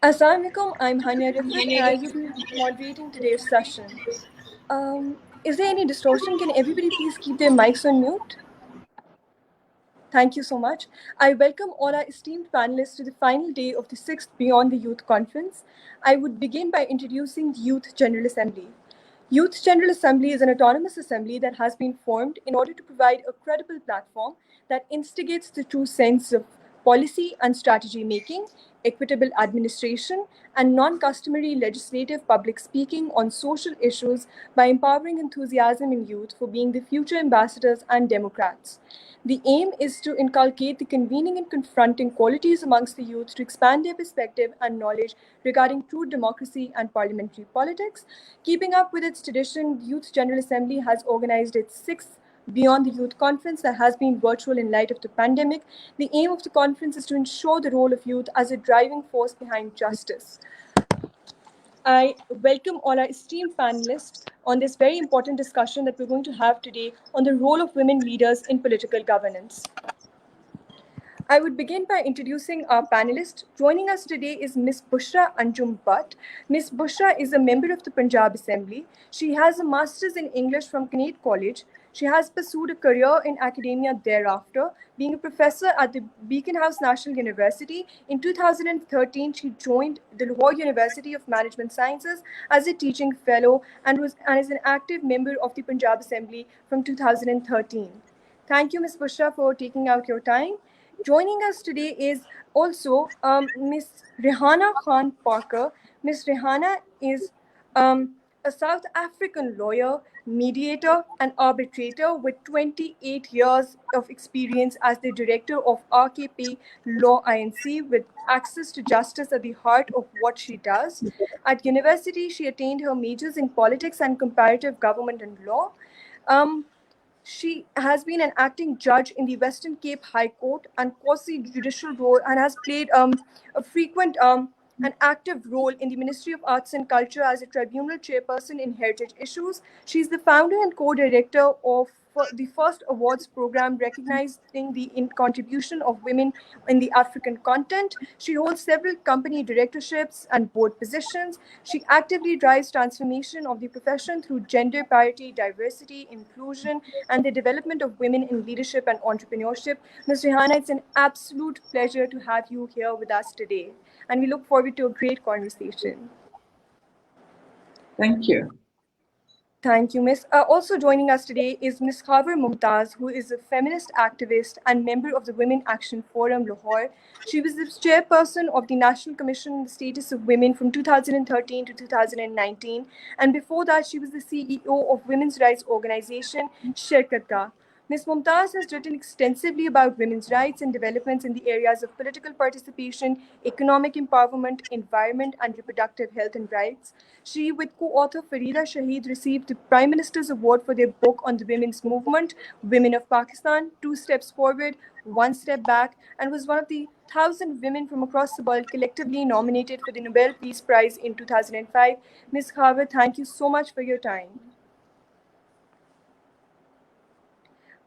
Assalamu alaikum, I'm Hania Rifat and I will be moderating today's session. Is there any distortion? Can everybody please keep their mics on mute? Thank you so much. I welcome all our esteemed panelists to the final day of the 6th Beyond the Youth Conference. I would begin by introducing the Youth General Assembly. Youth General Assembly is an autonomous assembly that has been formed in order to provide a credible platform that instigates the true sense of policy and strategy making, equitable administration, and non-customary legislative public speaking on social issues by empowering enthusiasm in youth for being the future ambassadors and democrats. The aim is to inculcate the convening and confronting qualities amongst the youth to expand their perspective and knowledge regarding true democracy and parliamentary politics. Keeping up with its tradition, the Youth General Assembly has organized its sixth Beyond the Youth Conference that has been virtual in light of the pandemic. The aim of the conference is to ensure the role of youth as a driving force behind justice. I welcome all our esteemed panelists on this very important discussion that we're going to have today on the role of women leaders in political governance. I would begin by introducing our panelist. Joining us today is Ms. Bushra Anjumbat. Ms. Bushra is a member of the Punjab Assembly. She has a master's in English from Connect College. She has pursued a career in academia thereafter, being a professor at the Beacon House National University. In 2013, she joined the Lahore University of Management Sciences as a teaching fellow and is an active member of the Punjab Assembly from 2013. Thank you, Ms. Bushra, for taking out your time. Joining us today is also Ms. Rihanna Khan Parker. Ms. Rihanna is a South African lawyer, mediator, and arbitrator with 28 years of experience as the director of RKP Law Inc. with access to justice at the heart of what she does. At university, she attained her majors in politics and comparative government and law. She has been an acting judge in the Western Cape High Court and quasi-judicial role and has played a frequent and active role in the Ministry of Arts and Culture as a tribunal chairperson in heritage issues. She is the founder and co-director of the first awards program recognizing the contribution of women in the African continent. She holds several company directorships and board positions. She actively drives transformation of the profession through gender parity, diversity, inclusion, and the development of women in leadership and entrepreneurship. Ms. Rihanna, it's an absolute pleasure to have you here with us today, and we look forward to a great conversation. Thank you. Thank you, Ms. Also joining us today is Ms. Khabar Mumtaz, who is a feminist activist and member of the Women Action Forum, Lahore. She was the chairperson of the National Commission on the Status of Women from 2013 to 2019. And before that, she was the CEO of women's rights organization, Sherkat. Ms. Mumtaz has written extensively about women's rights and developments in the areas of political participation, economic empowerment, environment, and reproductive health and rights. She, with co-author Farida Shaheed, received the Prime Minister's Award for their book on the women's movement, Women of Pakistan, 2 Steps Forward, 1 Step Back, and was one of the 1,000 women from across the world collectively nominated for the Nobel Peace Prize in 2005. Ms. Khabar, thank you so much for your time.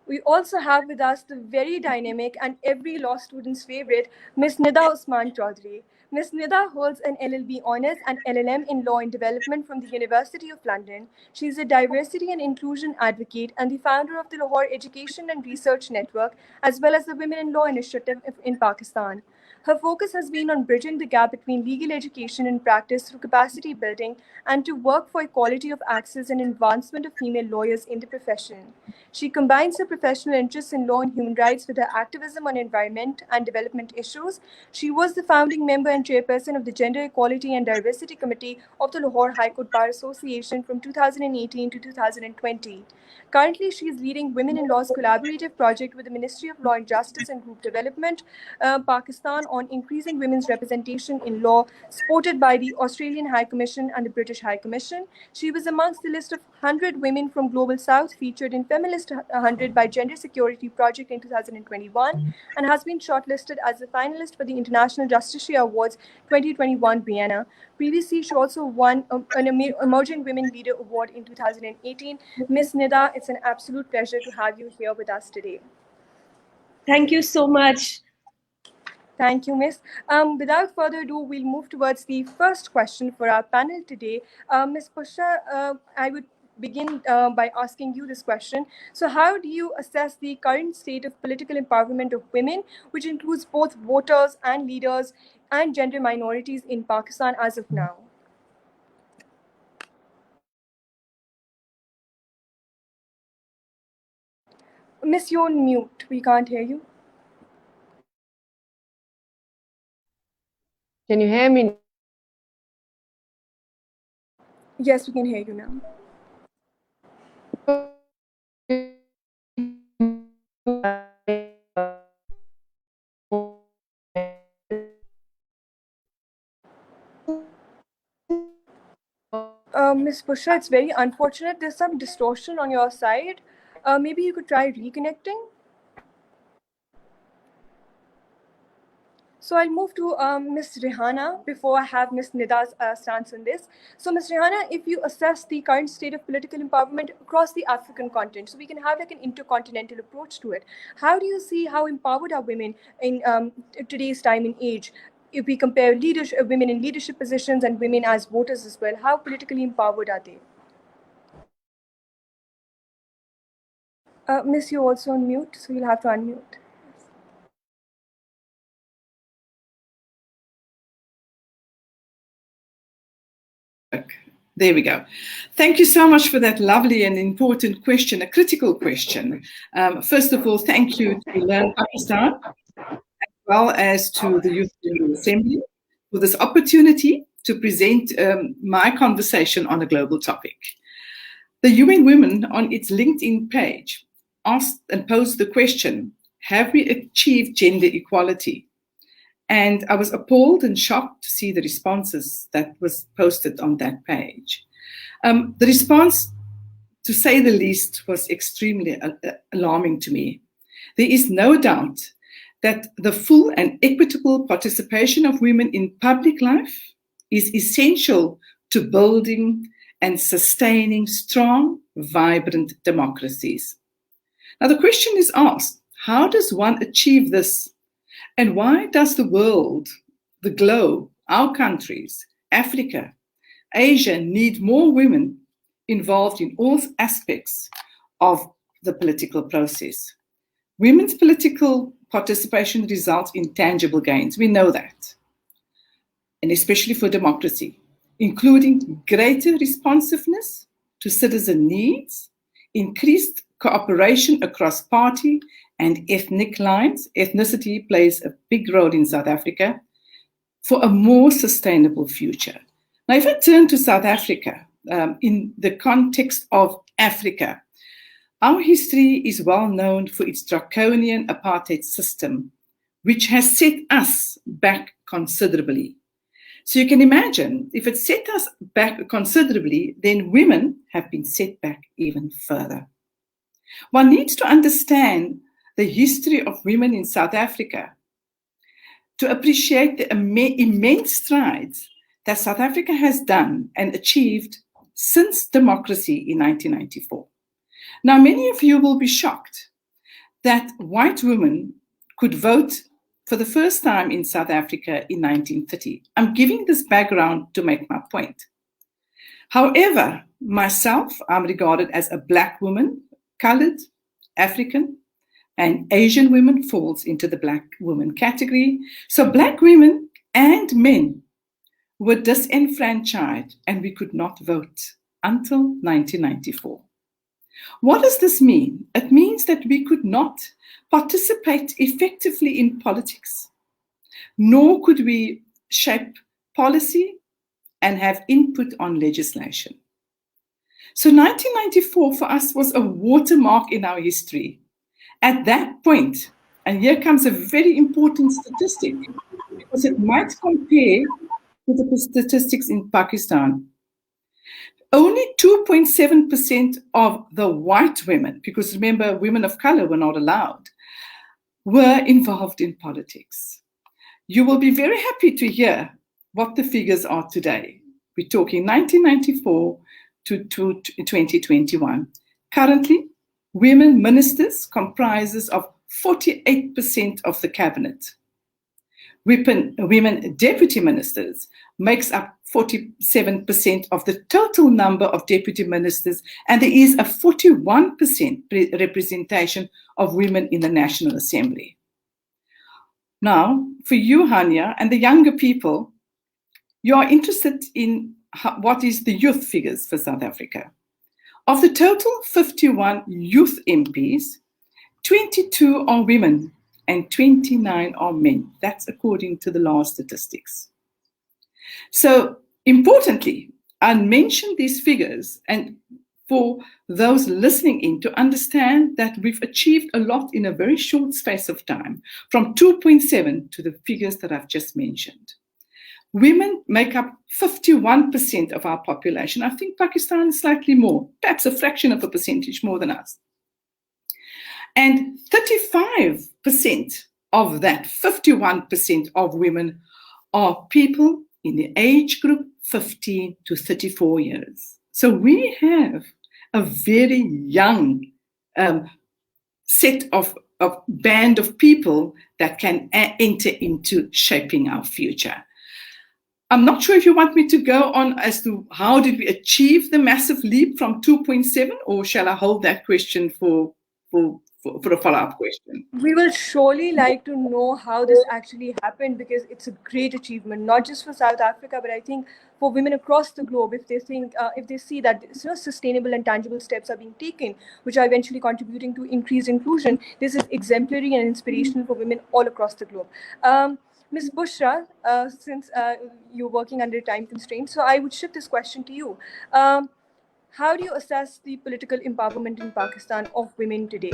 We also have with us the very dynamic and every law student's favorite, Ms. Nida Usman Chaudhary. Ms. Nida holds an LLB Honours and LLM in Law and Development from the University of London. She is a diversity and inclusion advocate and the founder of the Lahore Education and Research Network, as well as the Women in Law Initiative in Pakistan. Her focus has been on bridging the gap between legal education and practice through capacity building and to work for equality of access and advancement of female lawyers in the profession. She combines her professional interests in law and human rights with her activism on environment and development issues. She was the founding member and chairperson of the Gender Equality and Diversity Committee of the Lahore High Court Bar Association from 2018 to 2020. Currently, she is leading Women in Law's collaborative project with the Ministry of Law and Justice and Group Development, Pakistan, on increasing women's representation in law, supported by the Australian High Commission and the British High Commission. She was amongst the list of 100 women from Global South featured in Feminist 100 by Gender Security Project in 2021 and has been shortlisted as a finalist for the International Justicia Awards 2021 Vienna. Previously, she also won an Emerging Women Leader Award in 2018. Ms. Nida, it's an absolute pleasure to have you here with us today. Thank you so much. Thank you, Miss. Without further ado, we'll move towards the first question for our panel today. Miss Bushra, I would begin by asking you this question. So how do you assess the current state of political empowerment of women, which includes both voters and leaders and gender minorities in Pakistan as of now? Miss, you're on mute. We can't hear you. Can you hear me? Yes, we can hear you now. Miss Bushra, it's very unfortunate. There's some distortion on your side. Maybe you could try reconnecting. So I'll move to Ms. Rihanna before I have Ms. Nida's stance on this. So Ms. Rihanna, if you assess the current state of political empowerment across the African continent, so we can have like an intercontinental approach to it, how do you see how empowered are women in today's time and age? If we compare women in leadership positions and women as voters as well, how politically empowered are they? Miss, you're also on mute, so you'll have to unmute. There we go. Thank you so much for that lovely and important question, a critical question. First of all, thank you to Learn Pakistan, as well as to the Youth General Assembly for this opportunity to present my conversation on a global topic. The UN Women on its LinkedIn page asked and posed the question, have we achieved gender equality? And I was appalled and shocked to see the responses that was posted on that page. The response, to say the least, was extremely alarming to me. There is no doubt that the full and equitable participation of women in public life is essential to building and sustaining strong, vibrant democracies. Now the question is asked, how does one achieve this? And why does the world, the globe, our countries, Africa, Asia need more women involved in all aspects of the political process? Women's political participation results in tangible gains. We know that. And especially for democracy, including greater responsiveness to citizen needs, increased cooperation across party and ethnic lines. Ethnicity plays a big role in South Africa for a more sustainable future. Now, if I turn to South Africa, in the context of Africa, our history is well known for its draconian apartheid system, which has set us back considerably. So you can imagine, if it set us back considerably, then women have been set back even further. One needs to understand the history of women in South Africa to appreciate the immense strides that South Africa has done and achieved since democracy in 1994. Now, many of you will be shocked that white women could vote for the first time in South Africa in 1930. I'm giving this background to make my point. However, myself, I'm regarded as a Black woman, colored, African, and Asian women falls into the Black woman category. So Black women and men were disenfranchised and we could not vote until 1994. What does this mean? It means that we could not participate effectively in politics, nor could we shape policy and have input on legislation. So 1994 for us was a watermark in our history. At that point, and here comes a very important statistic, because it might compare with the statistics in Pakistan. Only 2.7% of the white women, because remember, women of color were not allowed, were involved in politics. You will be very happy to hear what the figures are today. We're talking 1994 to 2021. Currently, women ministers comprises of 48% of the cabinet. women deputy ministers makes up 47% of the total number of deputy ministers, and there is a 41% representation of women in the National Assembly. Now, for you, Hania, and the younger people, you are interested in what is the youth figures for South Africa. Of the total 51 youth MPs, 22 are women and 29 are men. That's according to the last statistics. So importantly, I'll mention these figures and for those listening in to understand that we've achieved a lot in a very short space of time, from 2.7 to the figures that I've just mentioned. Women make up 51% of our population. I think Pakistan is slightly more, perhaps a fraction of a percentage more than us. And 35% of that 51% of women are people in the age group 15 to 34 years. So we have a very young set of band of people that can enter into shaping our future. I'm not sure if you want me to go on as to how did we achieve the massive leap from 2.7, or shall I hold that question for a follow-up question? We will surely like to know how this actually happened, because it's a great achievement, not just for South Africa, but I think for women across the globe. If they see that sustainable and tangible steps are being taken, which are eventually contributing to increased inclusion, this is exemplary and inspirational for women all across the globe. Ms. Bushra, since you're working under time constraints, so I would shift this question to you. How do you assess the political empowerment in Pakistan of women today?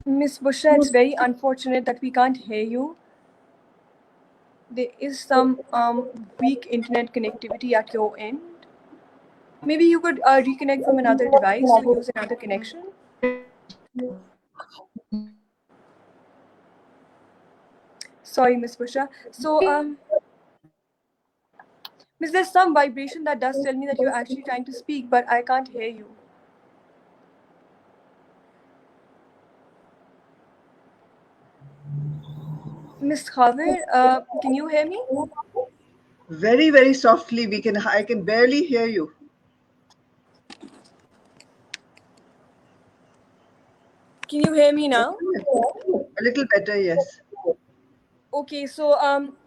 Ms. Bushra, it's very unfortunate that we can't hear you. There is some weak internet connectivity at your end. Maybe you could reconnect from another device or use another connection. Sorry, Ms. Bushra. So, Ms., there's some vibration that does tell me that you're actually trying to speak, but I can't hear you. Ms. Chaudhary, can you hear me? Very, very softly. I can barely hear you. Can you hear me now? A little better, yes. Okay, so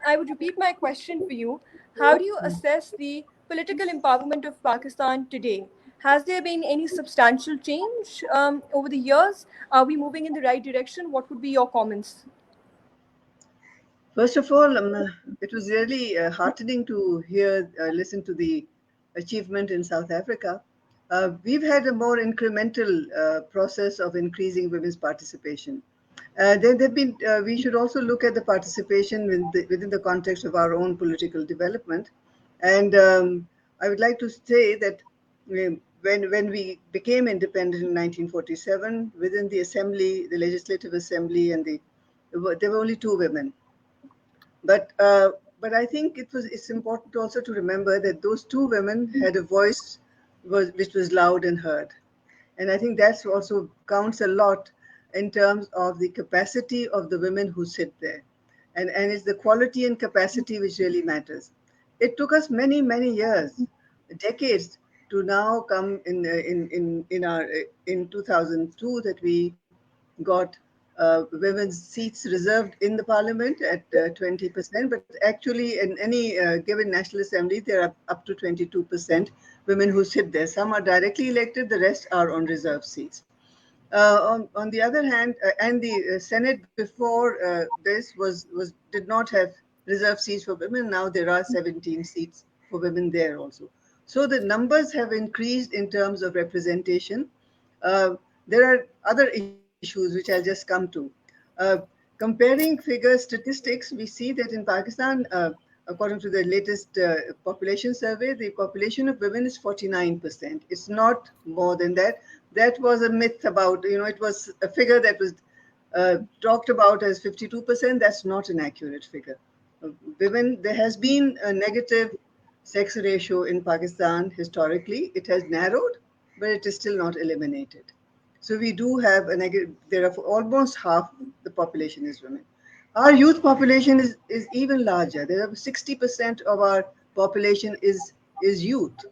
I would repeat my question for you. How do you assess the political empowerment of Pakistan today? Has there been any substantial change over the years? Are we moving in the right direction? What would be your comments? First of all, it was really heartening to listen to the achievement in South Africa. We've had a more incremental process of increasing women's participation. We should also look at the participation within the context of our own political development. And I would like to say that when we became independent in 1947, within the assembly, the legislative assembly, there were only 2 women. But I think it's important also to remember that those 2 women had a voice which was loud and heard. And I think that's also counts a lot in terms of the capacity of the women who sit there. And it's the quality and capacity which really matters. It took us many, many years, decades, to now come in 2002 that we got women's seats reserved in the parliament at 20%, but actually in any given National Assembly, there are up to 22% women who sit there. Some are directly elected, the rest are on reserved seats. On the other hand, and the Senate before this did not have reserved seats for women. Now there are 17 seats for women there also. So the numbers have increased in terms of representation. There are other issues which I'll just come to. Comparing statistics, we see that in Pakistan, according to the latest population survey, the population of women is 49%. It's not more than that. That was a myth about, it was a figure that was talked about as 52%. That's not an accurate figure. women, there has been a negative sex ratio in Pakistan historically. It has narrowed, but it is still not eliminated. So we do have a negative, there are almost half the population is women. Our youth population is even larger. There are 60% of our population is youth.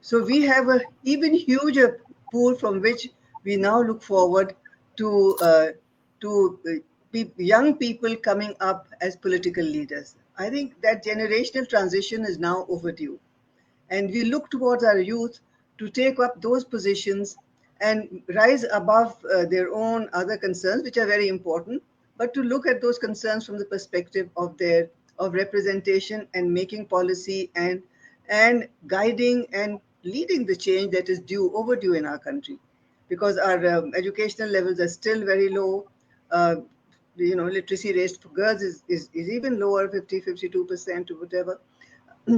So we have a even huger pool from which we now look forward to young people coming up as political leaders. I think that generational transition is now overdue, and we look towards our youth to take up those positions and rise above their own other concerns, which are very important, but to look at those concerns from the perspective of representation and making policy and guiding and leading the change that is overdue in our country, because our educational levels are still very low. uh, Literacy rates for girls is even lower, 52% or whatever.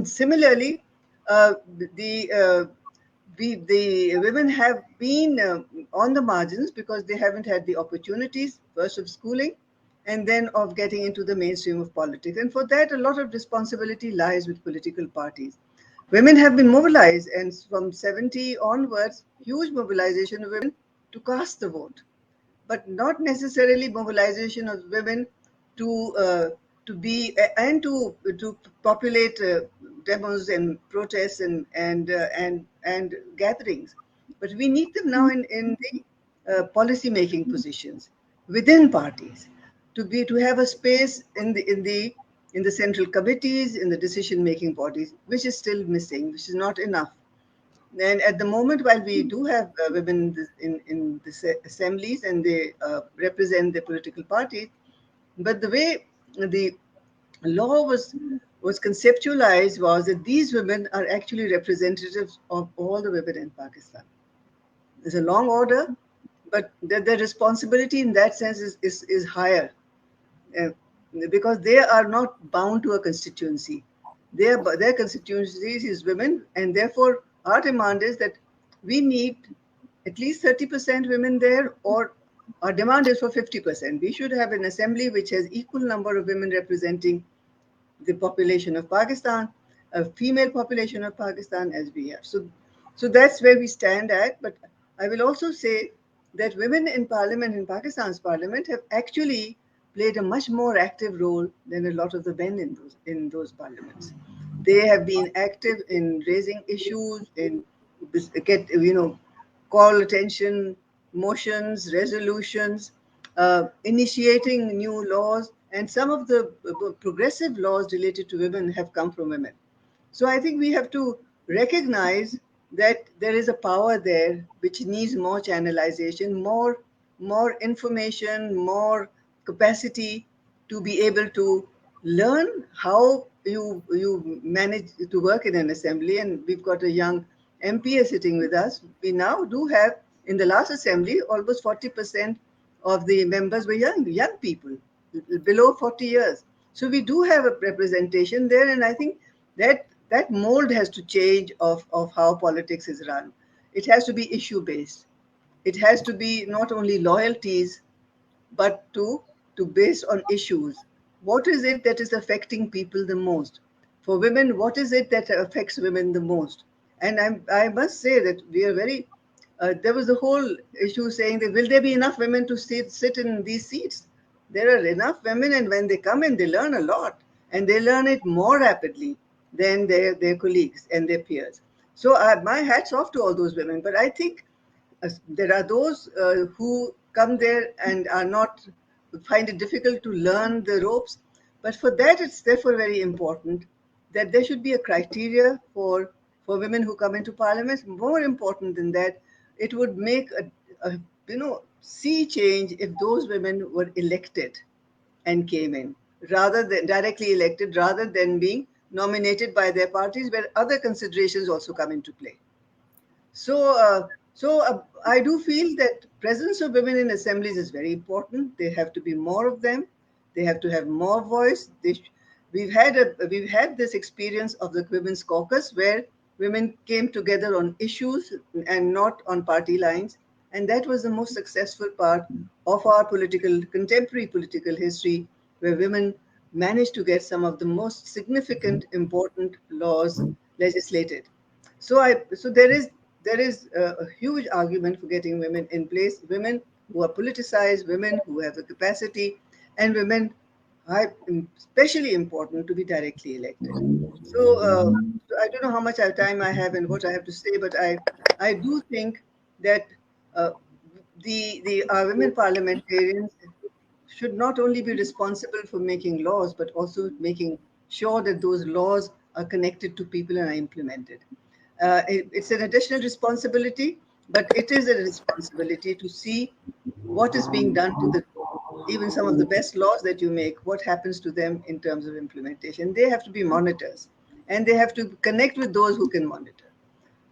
Similarly, uh, the the women have been on the margins because they haven't had the opportunities, first of schooling and then of getting into the mainstream of politics. And for that, a lot of responsibility lies with political parties. Women have been mobilized, and from 70 onwards, huge mobilization of women to cast the vote, but not necessarily mobilization of women to be and to populate demos and protests and gatherings. But we need them now in the policy making positions within parties, to have a space in the central committees, in the decision making bodies, which is still missing, which is not enough. And at the moment, while we do have women in the assemblies and they represent the political parties, but the way the law was conceptualized was that these women are actually representatives of all the women in Pakistan. There's a long order, but their responsibility in that sense is higher, uh, because they are not bound to a constituency. Their constituency is women, and therefore our demand is that we need at least 30% women there, or our demand is for 50%. We should have an assembly which has equal number of women representing the population of Pakistan, a female population of Pakistan as we have. So that's where we stand at. But I will also say that women in parliament, in Pakistan's parliament, have actually played a much more active role than a lot of the men in those parliaments. They have been active in raising issues, in call attention, motions, resolutions, initiating new laws, and some of the progressive laws related to women have come from women. So I think we have to recognize that there is a power there which needs more channelization, more information, more capacity to be able to learn how you manage to work in an assembly. And we've got a young MP sitting with us. We now do have, in the last assembly, almost 40% of the members were young people below 40 years. So we do have a representation there, and I think that mold has to change of how politics is run. It has to be issue based. It has to be not only loyalties, but to base on issues. What is it that is affecting people the most? For women, what is it that affects women the most? And I must say that we are very. There was the whole issue saying that will there be enough women to sit in these seats? There are enough women, and when they come in, they learn a lot, and they learn it more rapidly than their colleagues and their peers. So my hats off to all those women. But I think there are those who come there and are not, find it difficult to learn the ropes. But for that, it's therefore very important that there should be a criteria for women who come into parliament. More important than that, it would make a sea change if those women were elected and came in, rather than directly elected, rather than being nominated by their parties, where other considerations also come into play. So I do feel that presence of women in assemblies is very important. There have to be more of them. They have to have more voice. We've had this experience of the Women's Caucus, where women came together on issues and not on party lines, and that was the most successful part of our contemporary political history, where women managed to get some of the most significant, important laws legislated. So there is a huge argument for getting women in place, women who are politicized, women who have the capacity, and women are especially important to be directly elected. So I don't know how much time I have and what I have to say, but I do think that uh, the women parliamentarians should not only be responsible for making laws, but also making sure that those laws are connected to people and are implemented. It's an additional responsibility, but it is a responsibility to see what is being done to the even some of the best laws that you make, what happens to them in terms of implementation. They have to be monitors, and they have to connect with those who can monitor.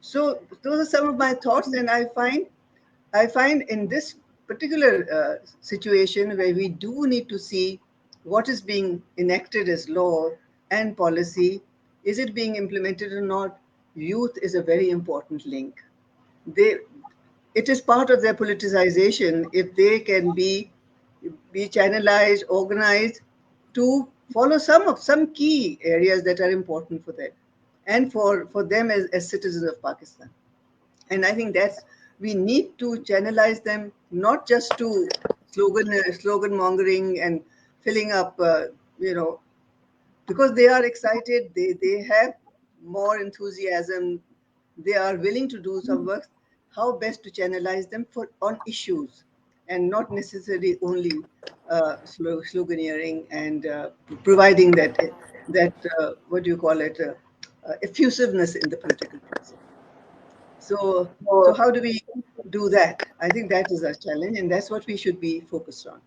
So those are some of my thoughts, and I find in this particular situation where we do need to see what is being enacted as law and policy, is it being implemented or not? Youth is a very important link. They, it is part of their politicization if they can be channelized, organized to follow some key areas that are important for them and for them as citizens of Pakistan. And I think that's we need to channelize them not just to slogan mongering and filling up, because they are excited, they have more enthusiasm, they are willing to do some work. How best to channelize them for on issues and not necessarily only sloganeering and providing that what do you call it, effusiveness in the political process. So how do we do that? I think that is our challenge, and that's what we should be focused on.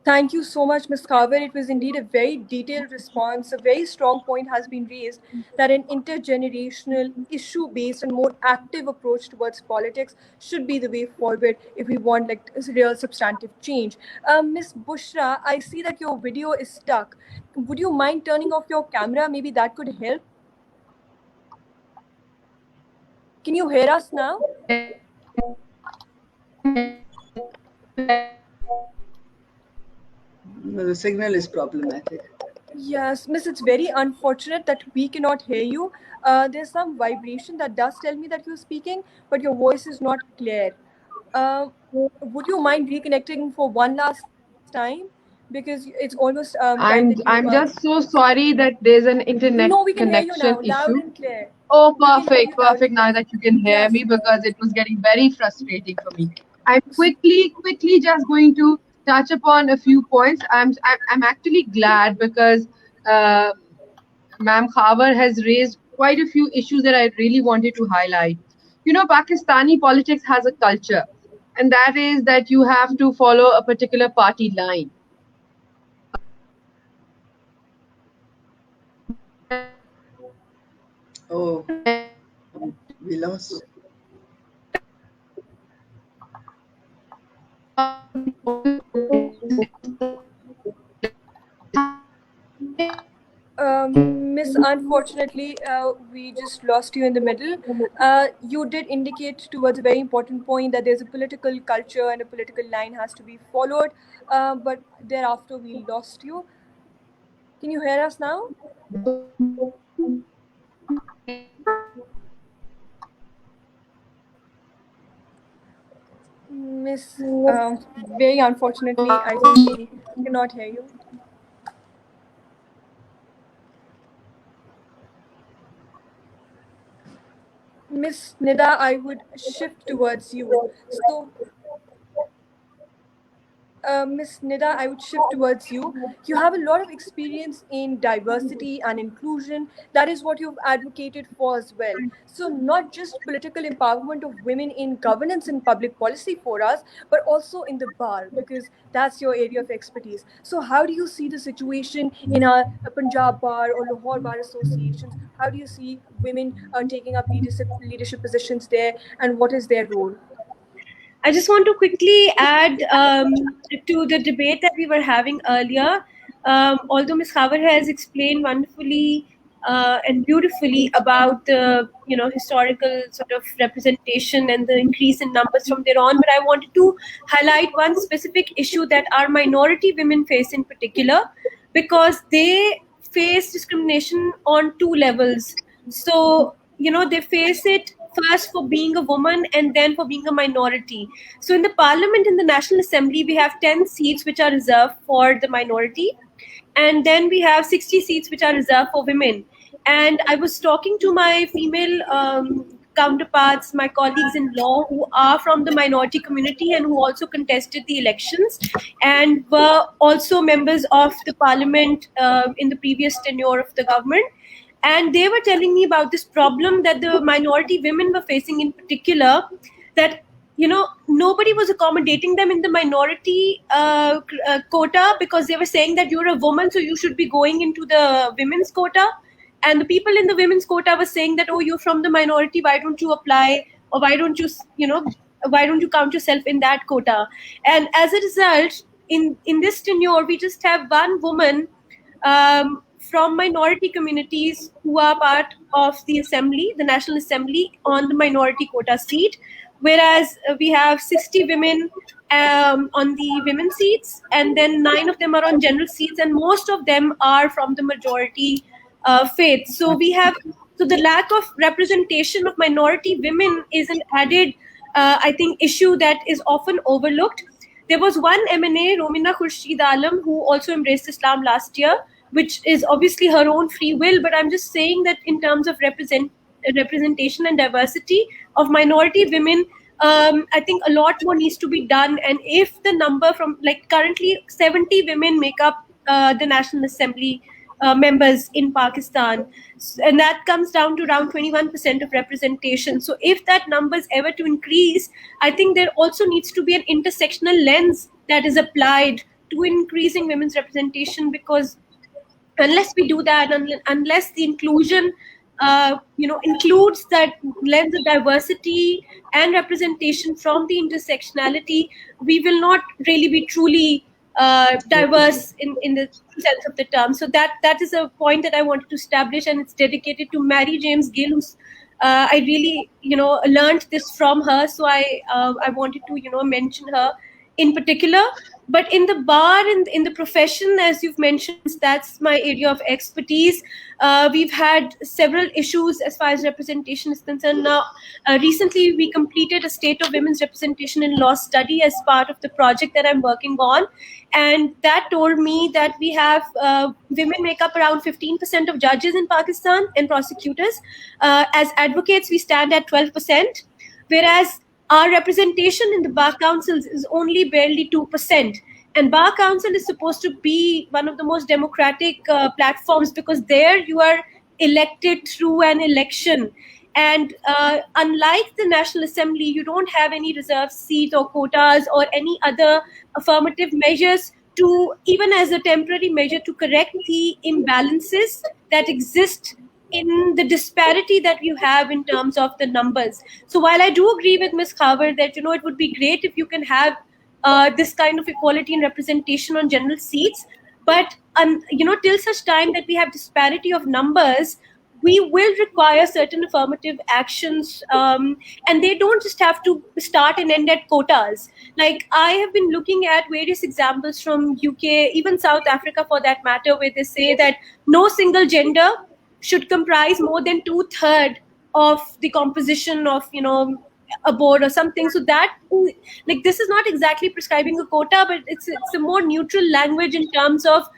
Thank you so much, Ms. Carver. It was indeed a very detailed response. A very strong point has been raised that an intergenerational, issue-based and more active approach towards politics should be the way forward if we want like real substantive change. Ms. Bushra, I see that your video is stuck. Would you mind turning off your camera? Maybe that could help. Can you hear us now? No, the signal is problematic. Yes, Miss, it's very unfortunate that we cannot hear you. There's some vibration that does tell me that you're speaking, but your voice is not clear. Would you mind reconnecting for one last time? Because it's almost time that you. I'm just so sorry that there's an internet No, we can hear you now, connection loud issue. and clear. Oh, We can hear you perfect, loud perfect. and Now clear. that you can hear Yes. me because it was getting very frustrating for me. I'm quickly just going to touch upon a few points. I'm actually glad because uh, Ma'am Khabar has raised quite a few issues that I really wanted to highlight. You know, Pakistani politics has a culture, and that is that you have to follow a particular party line. Oh, we lost. Miss, unfortunately, we just lost you in the middle. You did indicate towards a very important point that there's a political culture and a political line has to be followed, but thereafter we lost you. Can you hear us now? Miss, very unfortunately, I think we cannot hear you. Miss Nida, I would shift towards you. So, Miss Nida, I would shift towards you. You have a lot of experience in diversity and inclusion. That is what you've advocated for as well. So, not just political empowerment of women in governance and public policy for us, but also in the bar, because that's your area of expertise. So, how do you see the situation in our Punjab Bar or Lahore Bar associations? How do you see women taking up leadership positions there, and what is their role? I just want to quickly add to the debate that we were having earlier. Although Ms. Khabar has explained wonderfully and beautifully about the historical sort of representation and the increase in numbers from there on, but I wanted to highlight one specific issue that our minority women face in particular. because they face discrimination on two levels. So, they face it first for being a woman and then for being a minority. So in the parliament, in the National Assembly, we have 10 seats which are reserved for the minority, and then we have 60 seats which are reserved for women. And I was talking to my female counterparts, my colleagues in law, who are from the minority community and who also contested the elections and were also members of the parliament in the previous tenure of the government. And they were telling me about this problem that the minority women were facing in particular, that nobody was accommodating them in the minority quota, because they were saying that you're a woman, so you should be going into the women's quota. And the people in the women's quota were saying that, oh, you're from the minority, why don't you apply, or why don't you count yourself in that quota? And as a result, in this tenure, we just have one woman from minority communities who are part of the assembly, the National Assembly, on the minority quota seat, whereas we have 60 women on the women seats, and then 9 of them are on general seats, and most of them are from the majority faith. So the lack of representation of minority women is an added, I think, issue that is often overlooked. There was one MNA, Romina Khurshid Alam, who also embraced Islam last year, which is obviously her own free will. But I'm just saying that in terms of representation and diversity of minority women, I think a lot more needs to be done. And if the number from, like, currently 70 women make up the National Assembly members in Pakistan, and that comes down to around 21% of representation. So if that number is ever to increase, I think there also needs to be an intersectional lens that is applied to increasing women's representation, because unless we do that, unless the inclusion includes that lens of diversity and representation from the intersectionality, we will not really be truly diverse in the sense of the term. So that is a point that I wanted to establish, and it's dedicated to Mary James Gill, who's I really learned this from her. So I wanted to mention her in particular. But in the bar, in the profession, as you've mentioned, that's my area of expertise. We've had several issues as far as representation is concerned. Now, recently we completed a state of women's representation in law study as part of the project that I'm working on. And that told me that we have women make up around 15% of judges in Pakistan and prosecutors. As advocates, we stand at 12%, whereas our representation in the bar councils is only barely 2%. And bar council is supposed to be one of the most democratic platforms, because there you are elected through an election. And unlike the National Assembly, you don't have any reserved seats or quotas or any other affirmative measures to, even as a temporary measure, to correct the imbalances that exist in the disparity that you have in terms of the numbers. So while I do agree with Ms. Khavar that it would be great if you can have this kind of equality and representation on general seats, but till such time that we have disparity of numbers, we will require certain affirmative actions, and they don't just have to start and end at quotas. Like, I have been looking at various examples from UK, even South Africa for that matter, where they say that no single gender should comprise more than 2/3 of the composition of a board or something. So that, like, this is not exactly prescribing a quota, but it's a more neutral language in terms of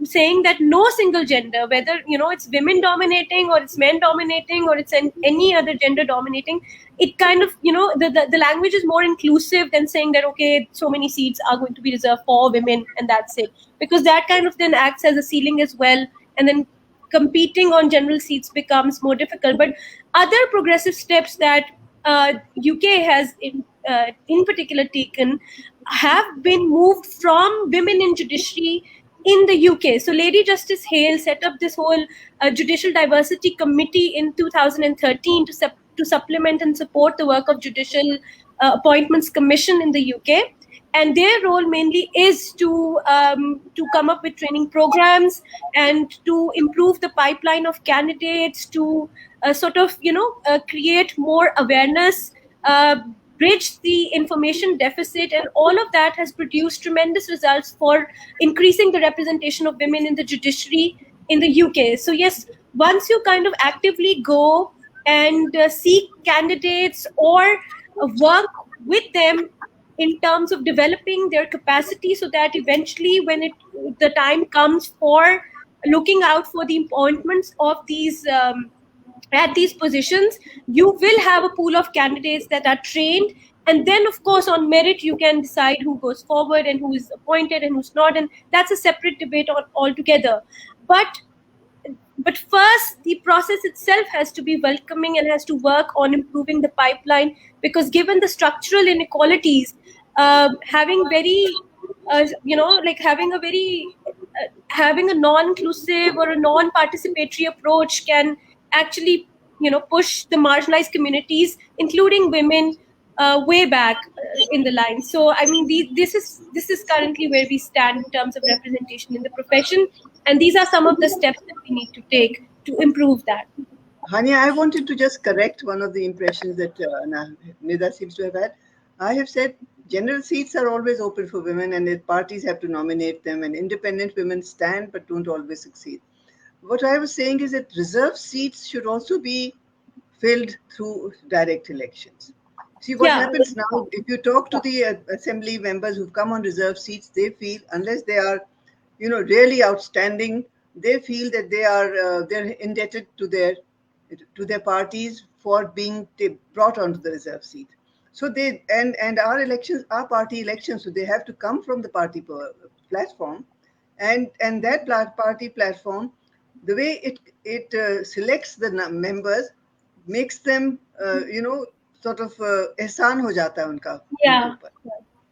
saying that no single gender, whether it's women dominating or it's men dominating or it's any other gender dominating, it kind of the language is more inclusive than saying that okay, so many seats are going to be reserved for women and that's it, because that kind of then acts as a ceiling as well, and then competing on general seats becomes more difficult. But other progressive steps that UK has in particular taken have been moved from women in judiciary in the UK. So Lady Justice Hale set up this whole Judicial Diversity Committee in 2013 to supplement and support the work of Judicial Appointments Commission in the UK. And their role mainly is to come up with training programs and to improve the pipeline of candidates, to create more awareness, bridged the information deficit, and all of that has produced tremendous results for increasing the representation of women in the judiciary in the UK. So yes, once you kind of actively go and seek candidates or work with them in terms of developing their capacity, so that eventually when the time comes for looking out for the appointments of these at these positions, you will have a pool of candidates that are trained, and then of course on merit you can decide who goes forward and who is appointed and who's not, and that's a separate debate altogether. But first, the process itself has to be welcoming and has to work on improving the pipeline, because given the structural inequalities, having very, like having a non-inclusive or a non-participatory approach can actually, push the marginalized communities, including women, way back in the line. So, I mean, this is currently where we stand in terms of representation in the profession, and these are some of the steps that we need to take to improve that. Hania, I wanted to just correct one of the impressions that Nida seems to have had. I have said general seats are always open for women, and that parties have to nominate them, and independent women stand but don't always succeed. What I was saying is that reserved seats should also be filled through direct elections. See what happens now, if you talk to the assembly members who've come on reserved seats, they feel, unless they are, really outstanding, they feel that they're indebted to their parties for being brought onto the reserved seat. So they and our elections are party elections, so they have to come from the party platform, and that party platform, the way it selects the members, makes them sort of ehsan ho jata hai unka.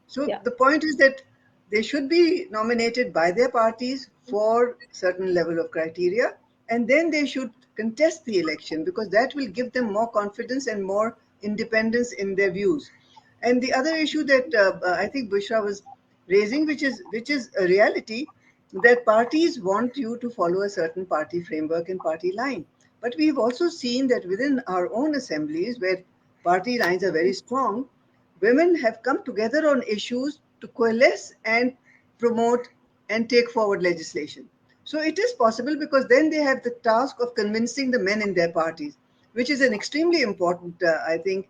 So the point is that they should be nominated by their parties for certain level of criteria, and then they should contest the election, because that will give them more confidence and more independence in their views. And the other issue that I think Bushra was raising, which is a reality, that parties want you to follow a certain party framework and party line. But we've also seen that within our own assemblies, where party lines are very strong, women have come together on issues to coalesce and promote and take forward legislation. So it is possible, because then they have the task of convincing the men in their parties, which is an extremely important, I think,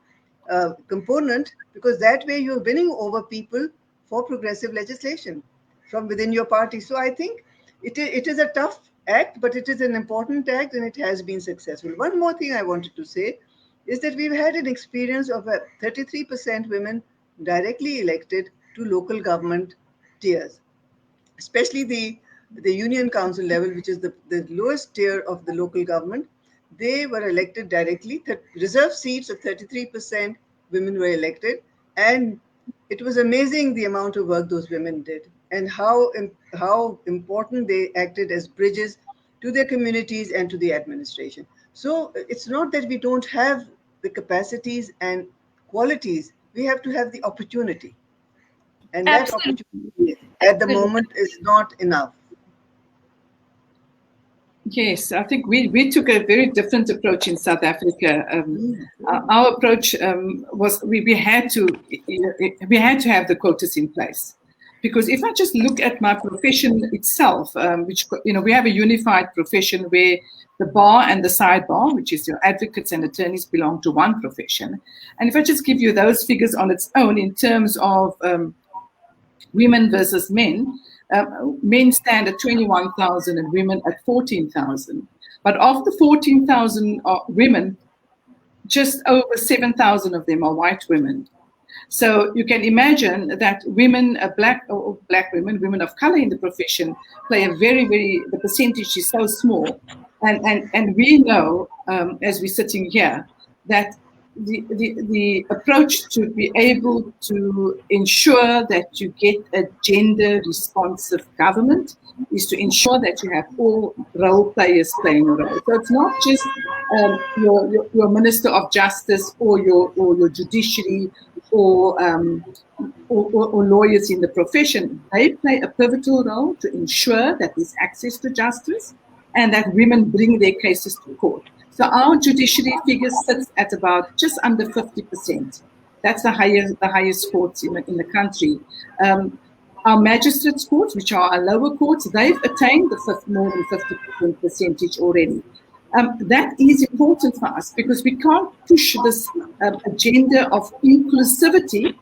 component, because that way you're winning over people for progressive legislation from within your party. So I think it is a tough act, but it is an important act, and it has been successful. One more thing I wanted to say is that we've had an experience of 33% women directly elected to local government tiers, especially the union council level, which is the lowest tier of the local government. They were elected directly. Reserved seats of 33% women were elected, and it was amazing the amount of work those women did, and how important they acted as bridges to their communities and to the administration. So it's not that we don't have the capacities and qualities, we have to have the opportunity. And that opportunity at the moment is not enough. Yes, I think we took a very different approach in South Africa. Our approach was we had to have the quotas in place, because if I just look at my profession itself, which we have a unified profession where the bar and the sidebar, which is your advocates and attorneys, belong to one profession. And if I just give you those figures on its own in terms of women versus men. Men stand at 21,000 and women at 14,000. But of the 14,000 women, just over 7,000 of them are white women. So you can imagine that women, black women, women of color in the profession play the percentage is so small. And we know, as we're sitting here, that the approach to be able to ensure that you get a gender responsive government is to ensure that you have all role players playing a role. So it's not just your Minister of Justice or your judiciary or lawyers in the profession. They play a pivotal role to ensure that there's access to justice and that women bring their cases to court. So our judiciary figure sits at about just under 50%. That's the highest courts in the country. Our magistrates courts, which are our lower courts, they've attained the more than 50% percentage already. That is important for us because we can't push this agenda of inclusivity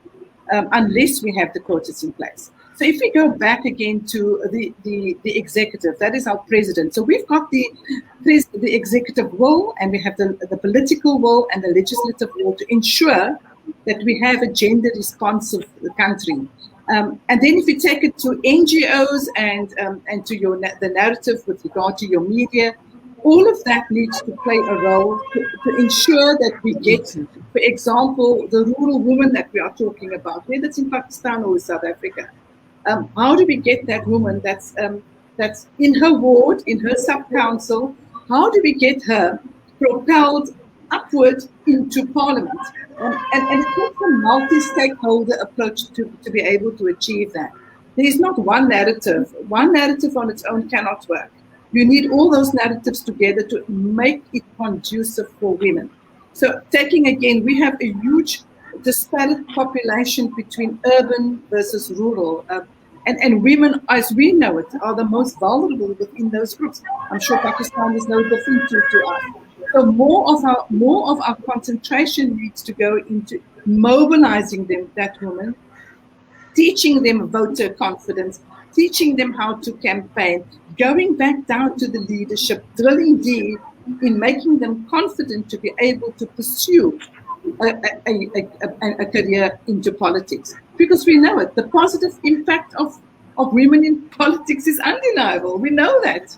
unless we have the quotas in place. So if we go back again to the executive, that is our president. So we've got the executive will, and we have the political will and the legislative will to ensure that we have a gender responsive country. And then if you take it to NGOs and to the narrative with regard to your media, all of that needs to play a role to ensure that we get, for example, the rural woman that we are talking about, whether it's in Pakistan or South Africa. How do we get that woman that's in her ward, in her sub-council, how do we get her propelled upward into parliament? And it takes a multi-stakeholder approach to be able to achieve that. There is not one narrative. One narrative on its own cannot work. You need all those narratives together to make it conducive for women. So taking again, we have a huge disparate population between urban versus rural. And women, as we know it, are the most vulnerable within those groups. I'm sure Pakistan is no different to us. So more of our concentration needs to go into mobilizing that woman, teaching them voter confidence, teaching them how to campaign, going back down to the leadership, drilling deep in making them confident to be able to pursue a career into politics. Because we know it, the positive impact of women in politics is undeniable. We know that.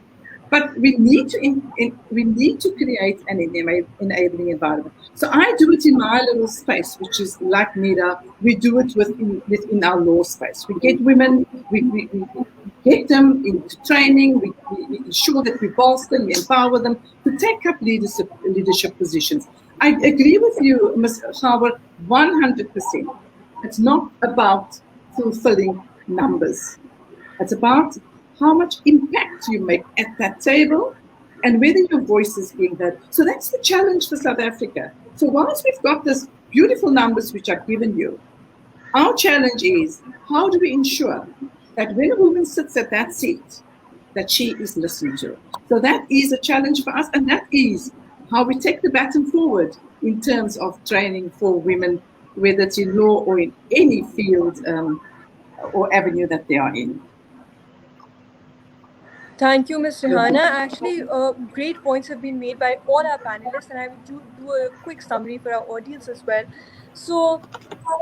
But we need to create an enabling environment. So I do it in my little space, which is like Nida. We do it within our law space. We get women, we get them into training. We ensure that we bolster them, we empower them to take up leadership positions. I agree with you, Ms. Howard, 100%. It's not about fulfilling numbers. It's about how much impact you make at that table and whether your voice is being heard. So that's the challenge for South Africa. So once we've got these beautiful numbers which I've given you, our challenge is how do we ensure that when a woman sits at that seat, that she is listened to. So that is a challenge for us, and that is how we take the baton forward in terms of training for women, whether it's in law or in any field or avenue that they are in. Thank you, Ms. Rihanna. Actually, great points have been made by all our panelists, and I will do a quick summary for our audience as well. So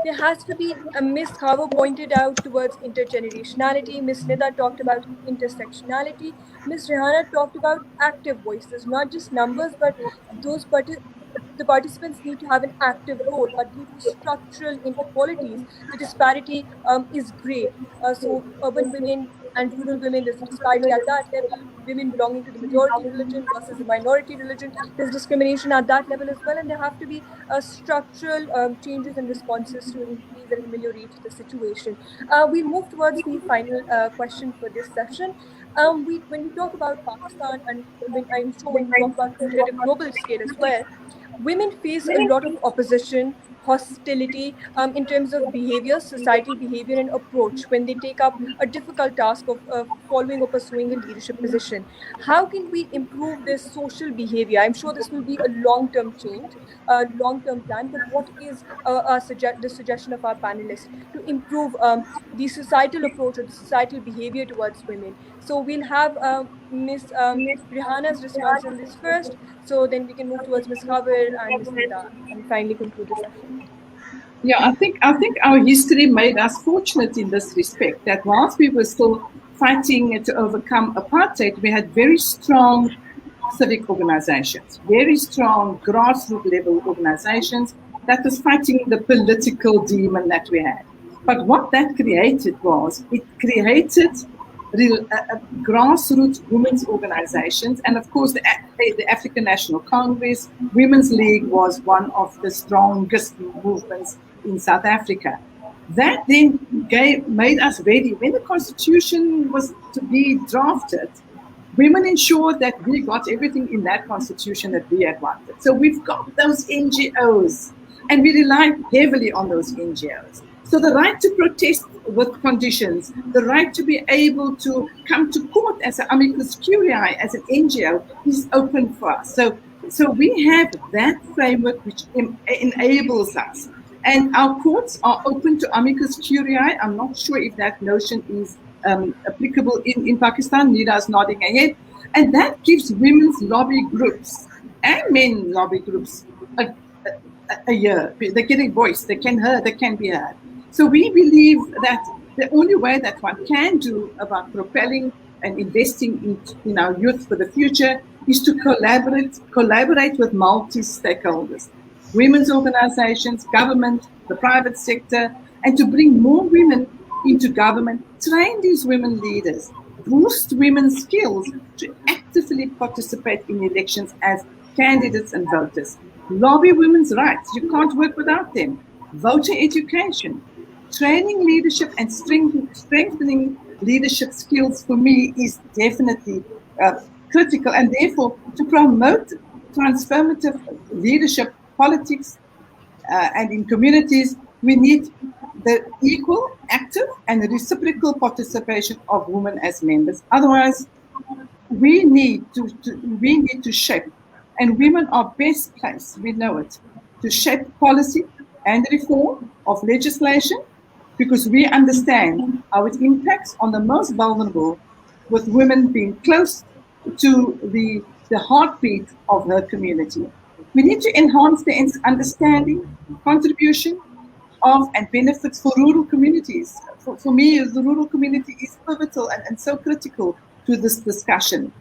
there has to be, Ms. Khawa pointed out towards intergenerationality, Ms. Nida talked about intersectionality, Ms. Rihanna talked about active voices, not just numbers, but the participants need to have an active role, but due to structural inequalities, the disparity is great. So urban women and rural women, there's a disparity at that level. Women belonging to the majority religion versus the minority religion, there's discrimination at that level as well, and there have to be structural changes and responses to increase and ameliorate the situation. We move towards the final question for this session. When we talk about Pakistan, and when we talk about India at a global scale as well, women face a lot of opposition, hostility in terms of behavior, societal behavior and approach when they take up a difficult task of following or pursuing a leadership position. How can we improve this social behavior? I'm sure this will be a long-term change, a long-term plan, but what is the suggestion of our panelists to improve the societal approach or the societal behavior towards women? So we'll have Ms. Rihanna's response on this first, so then we can move towards Ms. Khabar and Ms. Nida and finally conclude the session. Yeah, I think our history made us fortunate in this respect, that whilst we were still fighting to overcome apartheid, we had very strong civic organizations, very strong grassroots level organizations that was fighting the political demon that we had. But what that created was, it created grassroots women's organizations, and of course the African National Congress, Women's League was one of the strongest movements in South Africa. That then made us ready. When the constitution was to be drafted, women ensured that we got everything in that constitution that we had wanted. So we've got those NGOs, and we rely heavily on those NGOs. So the right to protest with conditions, the right to be able to come to court as an amicus curiae, as an NGO, is open for us. So we have that framework which enables us. And our courts are open to amicus curiae. I'm not sure if that notion is applicable in Pakistan. Nida is nodding ahead. And that gives women's lobby groups and men lobby groups a year. They're getting voice. They can be heard. So we believe that the only way that one can do about propelling and investing in our youth for the future is to collaborate with multi-stakeholders, women's organizations, government, the private sector, and to bring more women into government, train these women leaders, boost women's skills to actively participate in elections as candidates and voters. Lobby women's rights. You can't work without them. Voter education, training leadership and strengthening leadership skills for me is definitely critical, and therefore to promote transformative leadership politics and in communities, we need the equal, active and reciprocal participation of women as members. Otherwise, we need to shape, and women are best placed, we know it, to shape policy and reform of legislation, because we understand how it impacts on the most vulnerable, with women being close to the heartbeat of her community. We need to enhance the understanding, contribution of and benefits for rural communities. For me, the rural community is pivotal and so critical to this discussion.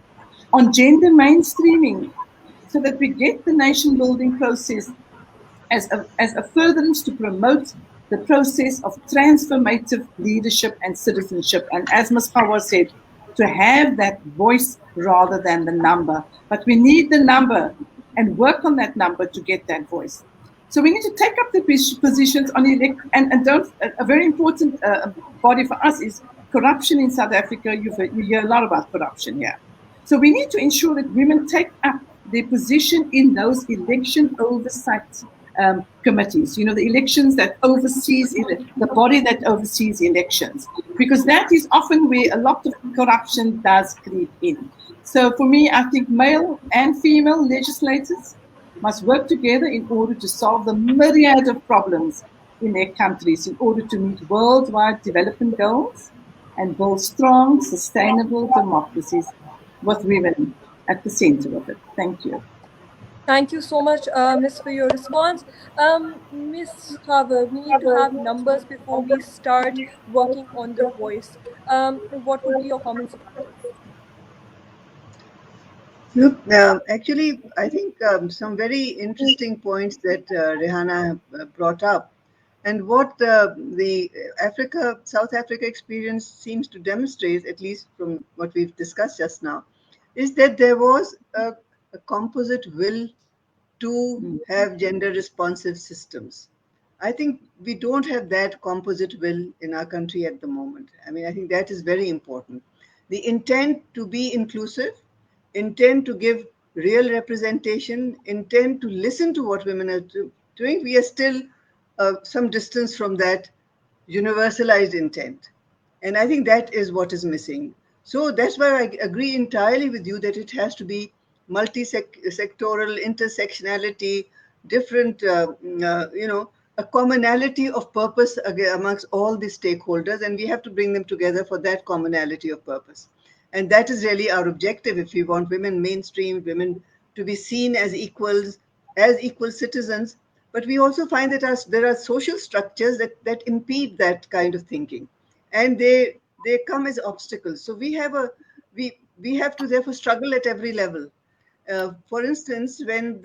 On gender mainstreaming, so that we get the nation building process as a furtherance to promote the process of transformative leadership and citizenship. And as Ms. Hawa said, to have that voice rather than the number. But we need the number and work on that number to get that voice. So we need to take up the positions on and don't. A very important body for us is corruption in South Africa. You hear a lot about corruption here. So we need to ensure that women take up their position in those election oversight committees, the elections that oversees, the body that oversees elections, because that is often where a lot of corruption does creep in. So for me, I think male and female legislators must work together in order to solve the myriad of problems in their countries, in order to meet worldwide development goals and build strong, sustainable democracies with women at the center of it. Thank you. Thank you so much, Miss, for your response. Miss Hawa, we need to have numbers before we start working on the voice. What would be your comments about this? Look, actually, I think some very interesting points that Rihanna brought up, and what the South Africa experience seems to demonstrate, at least from what we've discussed just now, is that there was a composite will to have gender responsive systems. I think we don't have that composite will in our country at the moment. I mean, I think that is very important. The intent to be inclusive, intent to give real representation, intent to listen to what women are doing, we are still some distance from that universalized intent. And I think that is what is missing. So that's why I agree entirely with you that it has to be multi-sectoral, intersectionality, different, a commonality of purpose amongst all the stakeholders, and we have to bring them together for that commonality of purpose. And that is really our objective if we want women mainstream, women to be seen as equals, as equal citizens. But we also find that there are social structures that impede that kind of thinking, and they come as obstacles. So we have to therefore struggle at every level. For instance, when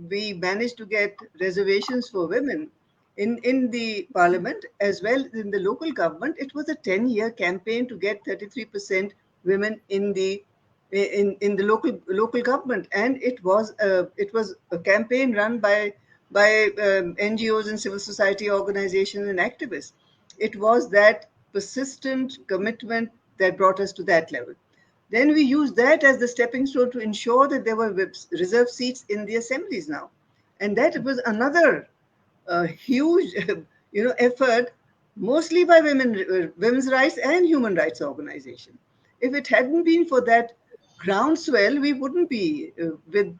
we managed to get reservations for women in the parliament as well as in the local government, it was a 10-year campaign to get 33% women in the local government, and it was a campaign run by NGOs and civil society organizations and activists. It was that persistent commitment that brought us to that level. Then we used that as the stepping stone to ensure that there were reserved seats in the assemblies now. And that was another huge, effort, mostly by women's rights and human rights organization. If it hadn't been for that groundswell, we wouldn't be with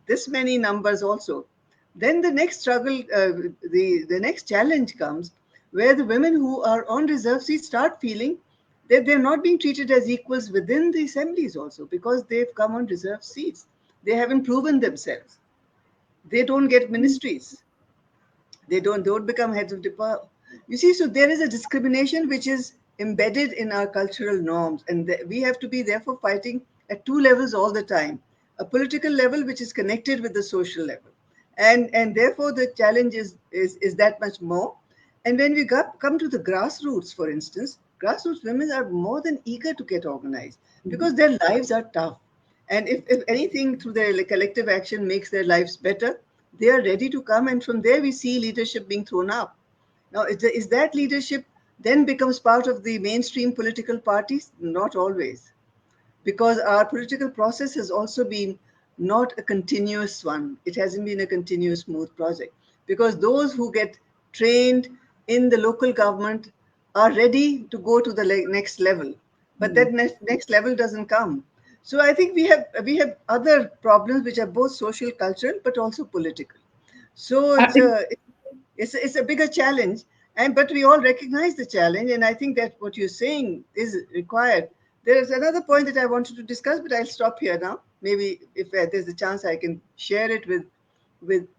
this many numbers also. Then the next struggle, the next challenge comes, where the women who are on reserve seats start feeling that they're not being treated as equals within the assemblies also, because they've come on reserved seats. They haven't proven themselves. They don't get ministries. They don't become heads of department. You see, so there is a discrimination which is embedded in our cultural norms, and we have to be therefore fighting at two levels all the time: a political level which is connected with the social level, and therefore the challenge is that much more. And when we come to the grassroots, for instance, grassroots women are more than eager to get organized because their lives are tough. And if anything through their collective action makes their lives better, they are ready to come. And from there, we see leadership being thrown up. Now, is that leadership then becomes part of the mainstream political parties? Not always, because our political process has also been not a continuous one. It hasn't been a continuous, smooth project, because those who get trained in the local government are ready to go to the next level, but that next level doesn't come. So I think we have other problems which are both social, cultural, but also political. So it's a bigger challenge, but we all recognize the challenge, and I think that what you're saying is required. There is another point that I wanted to discuss, but I'll stop here now. Maybe if there's a chance, I can share it with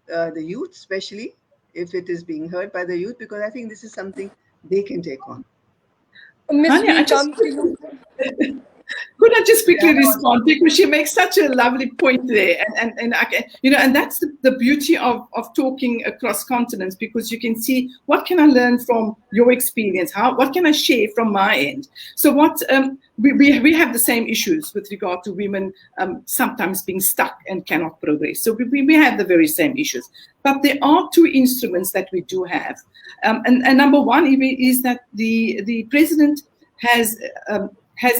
the youth, especially if it is being heard by the youth, because I think this is something they can take on. Miss, Hanya, we come to you. Could I just quickly respond, because she makes such a lovely point there, and I can, and that's the beauty of talking across continents, because you can see what can I learn from your experience, what can I share from my end. So what we have the same issues with regard to women sometimes being stuck and cannot progress. So we have the very same issues, but there are two instruments that we do have, and number one is that the president has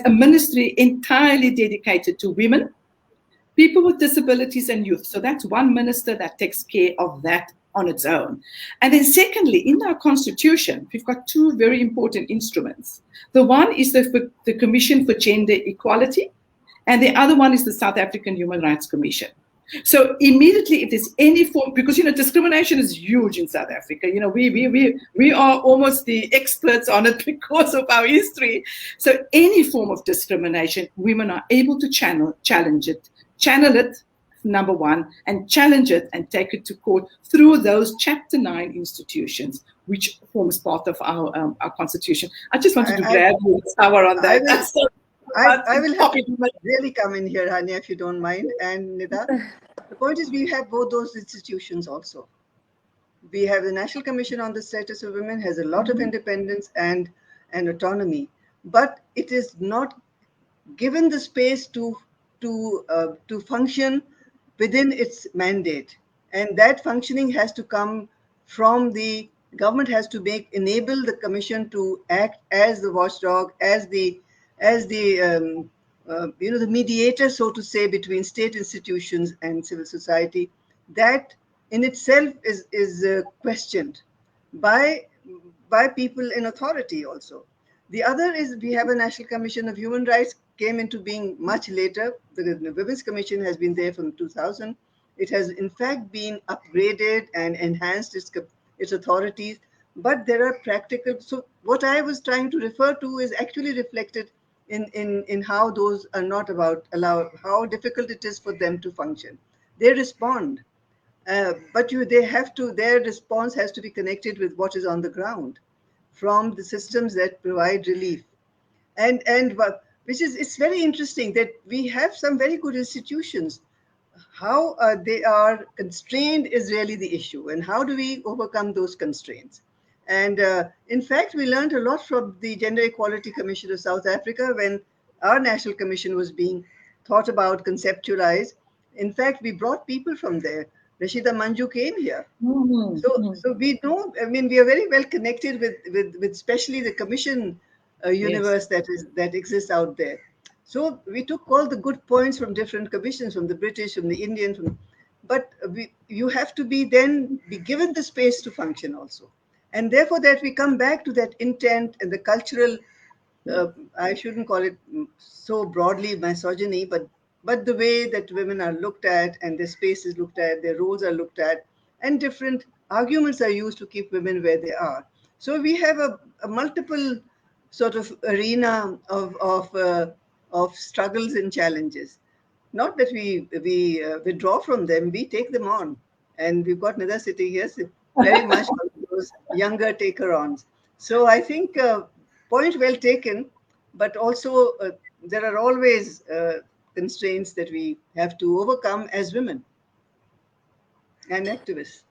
a ministry entirely dedicated to women, people with disabilities, and youth. So that's one minister that takes care of that on its own. And then secondly, in our constitution, we've got two very important instruments. The one is the Commission for Gender Equality, and the other one is the South African Human Rights Commission. So immediately, if there's any form, because discrimination is huge in South Africa. We are almost the experts on it because of our history. So any form of discrimination, women are able to channel it, number one, and challenge it and take it to court through those Chapter 9 institutions, which forms part of our constitution. I just wanted to grab your power on that. I will have to really come in here, Hanya, if you don't mind. And Nida, the point is we have both those institutions also. We have the National Commission on the Status of Women, has a lot of independence and autonomy, but it is not given the space to function within its mandate. And that functioning has to come from the government, has to enable the commission to act as the watchdog, as the mediator, so to say, between state institutions and civil society. That in itself is questioned by people in authority also. The other is we have a National Commission of Human Rights, came into being much later. The Women's Commission has been there from 2000. It has in fact been upgraded and enhanced its authorities, but there are practical. So what I was trying to refer to is actually reflected in how those are not how difficult it is for them to function. They respond, but their response has to be connected with what is on the ground from the systems that provide relief. And it's very interesting that we have some very good institutions. How they are constrained is really the issue, and how do we overcome those constraints? And in fact, we learned a lot from the Gender Equality Commission of South Africa when our National Commission was being thought about, conceptualized. In fact, we brought people from there. Rashida Manju came here. So we know, we are very well connected with especially the commission universe that exists out there. So we took all the good points from different commissions, from the British, from the Indian, but you have to be given the space to function also. And therefore that we come back to that intent and the cultural, I shouldn't call it so broadly misogyny, but the way that women are looked at and their space is looked at, their roles are looked at, and different arguments are used to keep women where they are. So we have a multiple sort of arena of struggles and challenges. Not that we withdraw from them, we take them on. And we've got Nida sitting here, so very much one of those younger taker-ons. So I think point well taken, but also there are always constraints that we have to overcome as women and activists.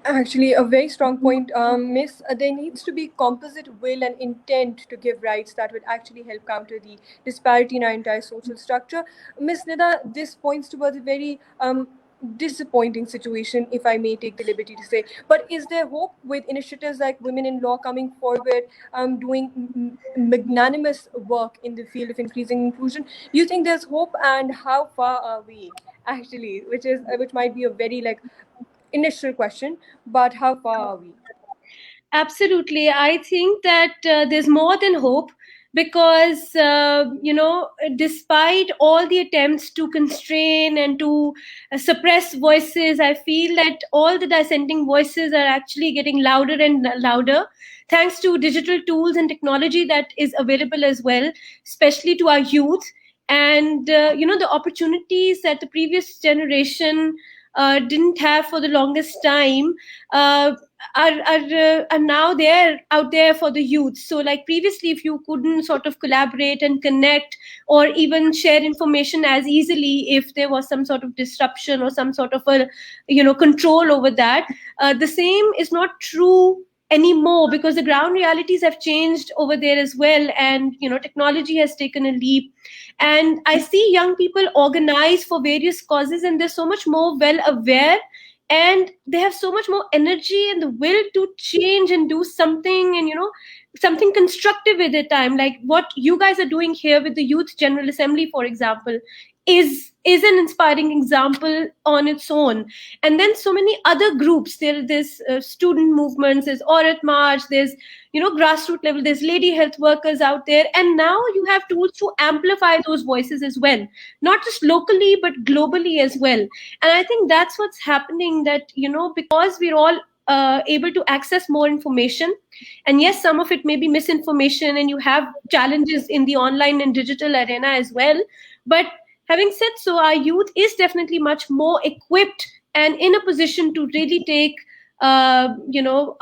Actually, a very strong point, Miss. There needs to be composite will and intent to give rights that would actually help counter the disparity in our entire social structure. Miss Nida, this points towards a very disappointing situation, if I may take the liberty to say. But is there hope with initiatives like Women in Law coming forward, doing magnanimous work in the field of increasing inclusion? Do you think there's hope, and how far are we? Actually, which might be a very initial question, but how far are we? Absolutely. I think that there's more than hope because, despite all the attempts to constrain and to suppress voices, I feel that all the dissenting voices are actually getting louder and louder thanks to digital tools and technology that is available as well, especially to our youth. And, the opportunities that the previous generation didn't have for the longest time are now there out there for the youth. So like previously, if you couldn't sort of collaborate and connect or even share information as easily, if there was some sort of disruption or some sort of a control over that, the same is not true anymore because the ground realities have changed over there as well, and technology has taken a leap. And I see young people organize for various causes, and they're so much more well aware, and they have so much more energy and the will to change and do something, and something constructive with their time, like what you guys are doing here with the Youth General Assembly, for example, is an inspiring example on its own. And then so many other groups, there's student movements, there's Aurat March, there's grassroots level, there's lady health workers out there, and now you have tools to amplify those voices as well, not just locally but globally as well. And I think that's what's happening, that because we're all able to access more information, and yes, some of it may be misinformation and you have challenges in the online and digital arena as well, but having said so, our youth is definitely much more equipped and in a position to really take a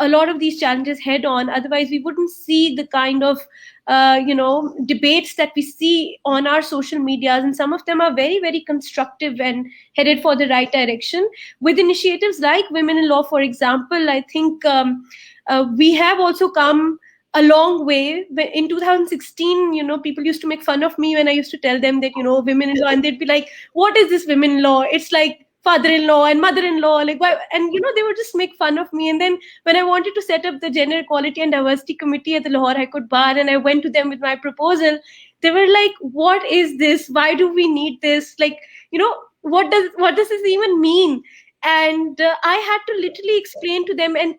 lot of these challenges head on. Otherwise, we wouldn't see the kind of debates that we see on our social medias, and some of them are very, very constructive and headed for the right direction. With initiatives like Women in Law, for example, I think we have also come a long way. In 2016, people used to make fun of me when I used to tell them that, women in law, and they'd be like, what is this women in law? It's like father-in-law and mother-in-law, like why? And they would just make fun of me. And then when I wanted to set up the Gender Equality and Diversity Committee at the Lahore High Court Bar, and I went to them with my proposal, they were like, what is this? Why do we need this? Like, what does this even mean? And I had to literally explain to them and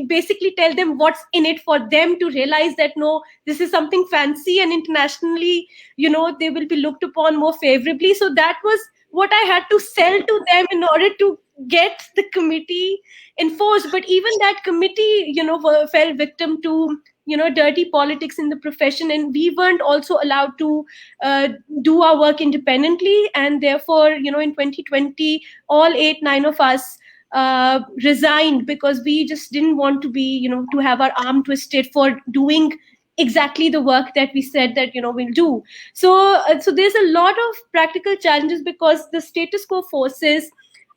basically tell them what's in it for them to realize that no, this is something fancy, and internationally, they will be looked upon more favorably. So that was what I had to sell to them in order to get the committee enforced. But even that committee, fell victim to dirty politics in the profession, and we weren't also allowed to do our work independently. And therefore, in 2020, all 8-9 of us resigned because we just didn't want to be, to have our arm twisted for doing exactly the work that we said that we'll do. So there's a lot of practical challenges because the status quo forces,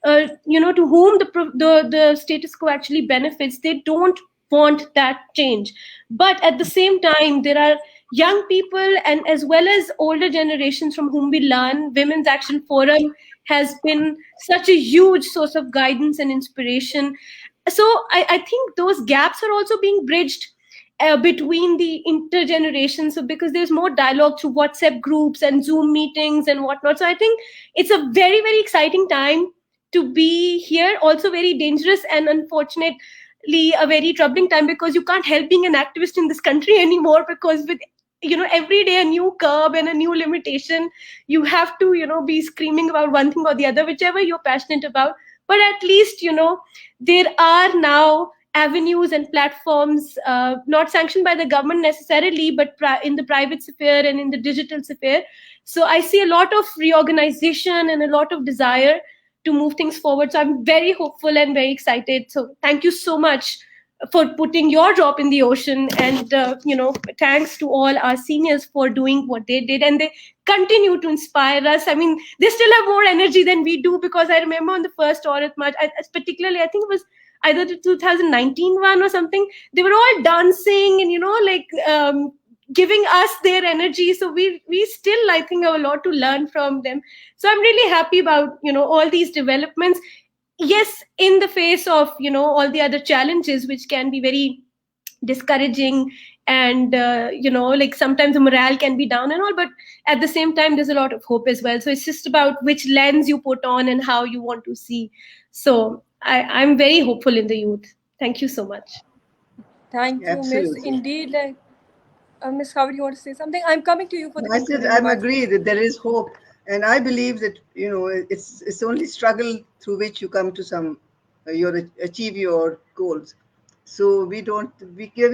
to whom the status quo actually benefits, they don't want that change. But at the same time, there are young people and as well as older generations from whom we learn. Women's Action Forum has been such a huge source of guidance and inspiration. So I think those gaps are also being bridged. between the intergenerations. So because there's more dialogue through WhatsApp groups and Zoom meetings and whatnot. So I think it's a very, very exciting time to be here. Also very dangerous and unfortunately a very troubling time, because you can't help being an activist in this country anymore, because with every day a new curb and a new limitation, you have to be screaming about one thing or the other, whichever you're passionate about. But at least there are now avenues and platforms, not sanctioned by the government necessarily, but in the private sphere and in the digital sphere. So I see a lot of reorganization and a lot of desire to move things forward. So I'm very hopeful and very excited. So thank you so much for putting your drop in the ocean, and thanks to all our seniors for doing what they did, and they continue to inspire us. I mean, they still have more energy than we do, because I remember on the first Aurat March, particularly I think it was either the 2019 one or something, they were all dancing and giving us their energy. So we still, I think, have a lot to learn from them. So I'm really happy about all these developments. Yes, in the face of all the other challenges, which can be very discouraging, and sometimes the morale can be down and all, but at the same time there's a lot of hope as well. So it's just about which lens you put on and how you want to see. So I'm very hopeful in the youth. Thank you so much. Thank you, Miss. Absolutely. Indeed, Miss Howard, you want to say something? I'm coming to you for the I said concluding I remarks. agree that there is hope, and I believe that it's only struggle through which you come to some achieve your goals. So we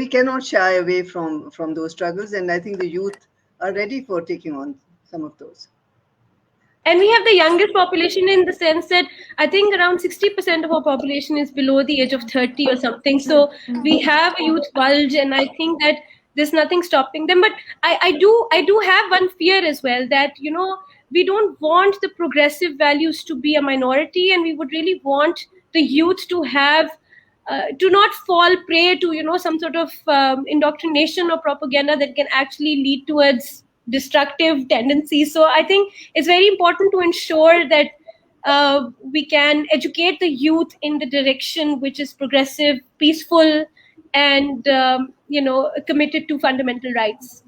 cannot shy away from those struggles, and I think the youth are ready for taking on some of those. And we have the youngest population, in the sense that I think around 60% of our population is below the age of 30 or something. So we have a youth bulge, and I think that there's nothing stopping them. But I do have one fear as well, that we don't want the progressive values to be a minority, and we would really want the youth to have to not fall prey to some sort of indoctrination or propaganda that can actually lead towards destructive tendencies. So I think it's very important to ensure that we can educate the youth in the direction which is progressive, peaceful, and committed to fundamental rights.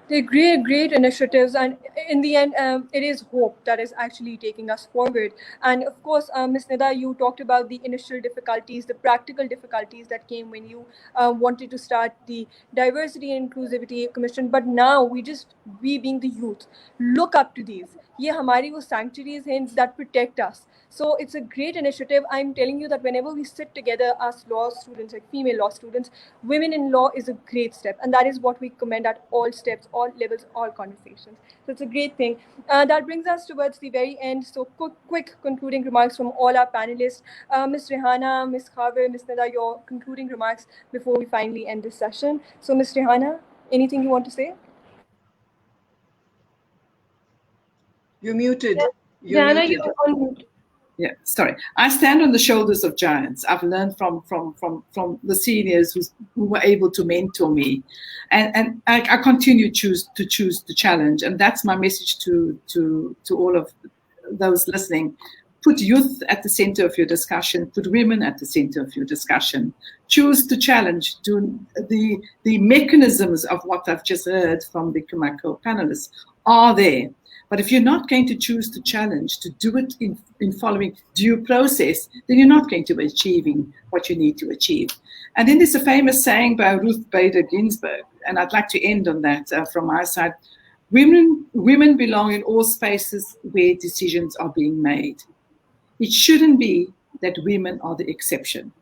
They're great initiatives, and in the end, it is hope that is actually taking us forward. And of course, Ms. Nida, you talked about the initial difficulties, the practical difficulties that came when you wanted to start the Diversity and Inclusivity Commission. But now we being the youth, look up to these. ये हमारी वो sanctuaries हैं that protect us. So it's a great initiative. I'm telling you that whenever we sit together as law students, like female law students, women in law is a great step. And that is what we commend at all steps, all levels, all conversations. So it's a great thing. That brings us towards the very end. So quick concluding remarks from all our panelists. Ms. Rihanna, Ms. Khaber, Ms. Nida, your concluding remarks before we finally end this session. So Ms. Rihanna, anything you want to say? You're muted. Rihanna, you're on mute. Yeah, sorry. I stand on the shoulders of giants. I've learned from the seniors who were able to mentor me, and I continue to choose the challenge. And that's my message to all of those listening. Put youth at the center of your discussion. Put women at the center of your discussion. Choose to challenge. Do the mechanisms of what I've just heard from the Kumako panelists are there. But if you're not going to choose to challenge, to do it in following due process, then you're not going to be achieving what you need to achieve. And then there's a famous saying by Ruth Bader Ginsburg, and I'd like to end on that from my side. Women belong in all spaces where decisions are being made. It shouldn't be that women are the exception.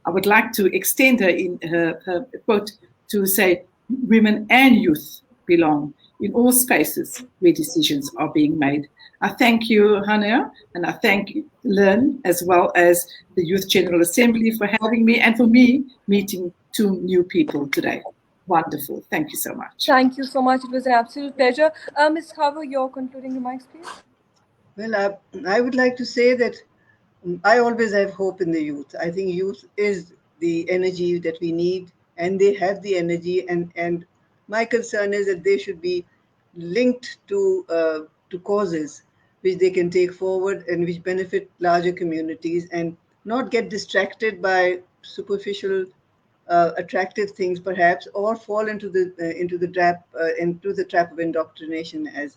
I would like to extend her quote to say, women and youth belong in all spaces where decisions are being made. I thank you, Hania, and I thank Len, as well as the Youth General Assembly, for having me, and for me meeting two new people today. Wonderful. Thank you so much. Thank you so much. It was an absolute pleasure. Ms. Khaber, your concluding remarks, please. Well, I would like to say that I always have hope in the youth. I think youth is the energy that we need, and they have the energy, and my concern is that they should be linked to causes which they can take forward and which benefit larger communities, and not get distracted by superficial attractive things, perhaps, or fall into the trap of indoctrination, as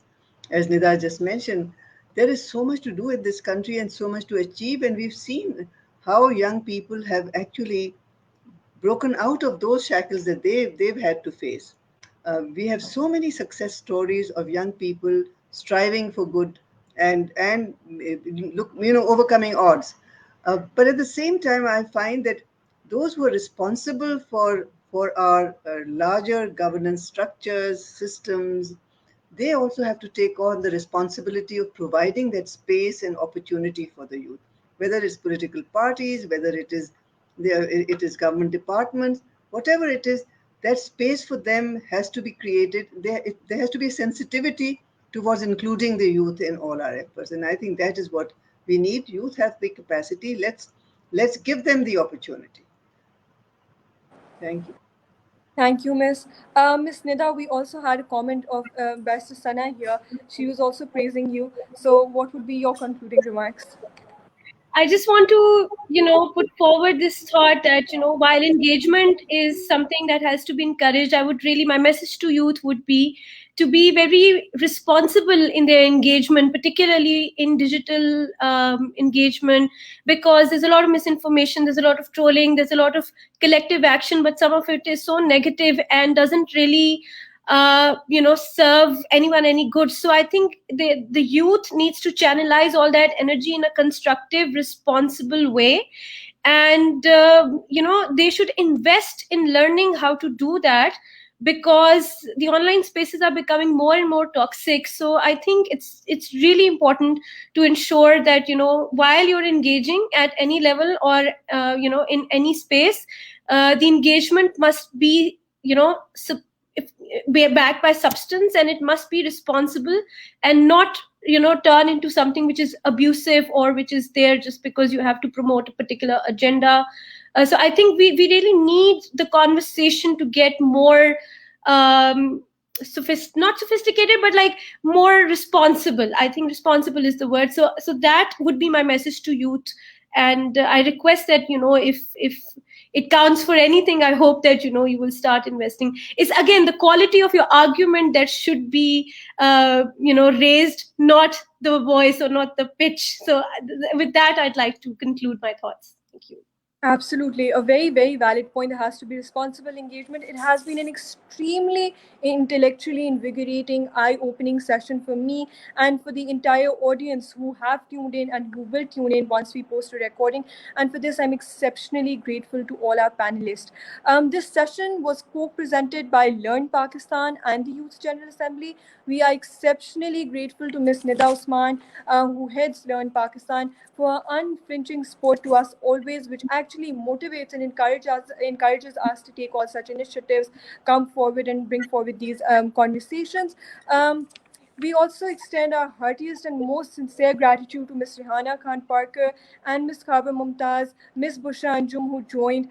Nida just mentioned. There is so much to do in this country and so much to achieve, and we've seen how young people have actually broken out of those shackles that they've had to face. We have so many success stories of young people striving for good and look, overcoming odds. But at the same time, I find that those who are responsible for our larger governance structures, systems, they also have to take on the responsibility of providing that space and opportunity for the youth, whether it's political parties, whether it is government departments, whatever it is, that space for them has to be created. There has to be a sensitivity towards including the youth in all our efforts. And I think that is what we need. Youth have the capacity. Let's give them the opportunity. Thank you. Thank you, Miss. Miss Nida, we also had a comment of Ambassador Sana here. She was also praising you. So what would be your concluding remarks? I just want to, put forward this thought that, while engagement is something that has to be encouraged, my message to youth would be to be very responsible in their engagement, particularly in digital engagement, because there's a lot of misinformation, there's a lot of trolling, there's a lot of collective action, but some of it is so negative and doesn't really serve anyone any good. So I think the youth needs to channelize all that energy in a constructive, responsible way. And, they should invest in learning how to do that, because the online spaces are becoming more and more toxic. So I think it's really important to ensure that, while you're engaging at any level or, in any space, the engagement must be, be backed by substance, and it must be responsible and not turn into something which is abusive or which is there just because you have to promote a particular agenda. So I think we really need the conversation to get more not sophisticated, but like more responsible. I think responsible is the word. So that would be my message to youth. And I request that, if it counts for anything, I hope that, you will start investing. It's again the quality of your argument that should be, raised, not the voice or not the pitch. So with that, I'd like to conclude my thoughts. Thank you. Absolutely. A very, very valid point. There has to be responsible engagement. It has been an extremely intellectually invigorating, eye-opening session for me and for the entire audience who have tuned in and who will tune in once we post a recording. And for this, I'm exceptionally grateful to all our panelists. This session was co-presented by Learn Pakistan and the Youth General Assembly. We are exceptionally grateful to Ms. Nida Usman, who heads Learn Pakistan, for her unflinching support to us always, which actually motivates and encourages us to take all such initiatives, come forward and bring forward these conversations. We also extend our heartiest and most sincere gratitude to Ms. Rihanna Khan Parker and Ms. Khabar Mumtaz, Ms. Bushra Anjum, who joined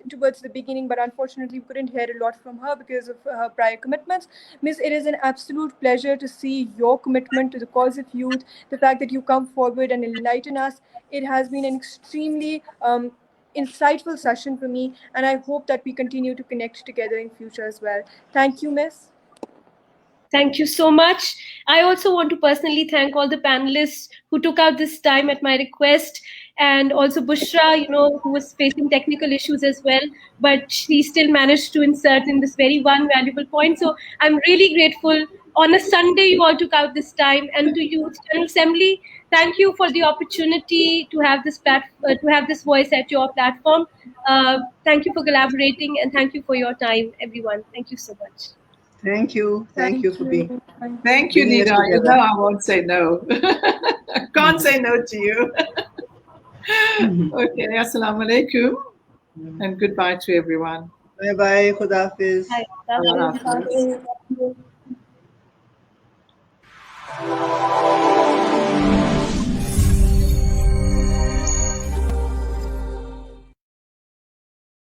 towards the beginning, but unfortunately we couldn't hear a lot from her because of her prior commitments. Ms., it is an absolute pleasure to see your commitment to the cause of youth, the fact that you come forward and enlighten us. It has been an extremely insightful session for me, and I hope that we continue to connect together in future as well. Thank you, Ms. Thank you so much. I also want to personally thank all the panelists who took out this time at my request, and also Bushra, who was facing technical issues as well, but she still managed to insert in this very one valuable point. So I'm really grateful. On a Sunday, you all took out this time, and to Youth General Assembly, thank you for the opportunity to have this voice at your platform. Thank you for collaborating, and thank you for your time, everyone. Thank you so much. Thank you. Thank you for being. Thank you, Nida. I won't say no. I can't say no to you. Okay, assalamu alaikum, and goodbye to everyone. Bye bye. Khuda Hafiz. Bye.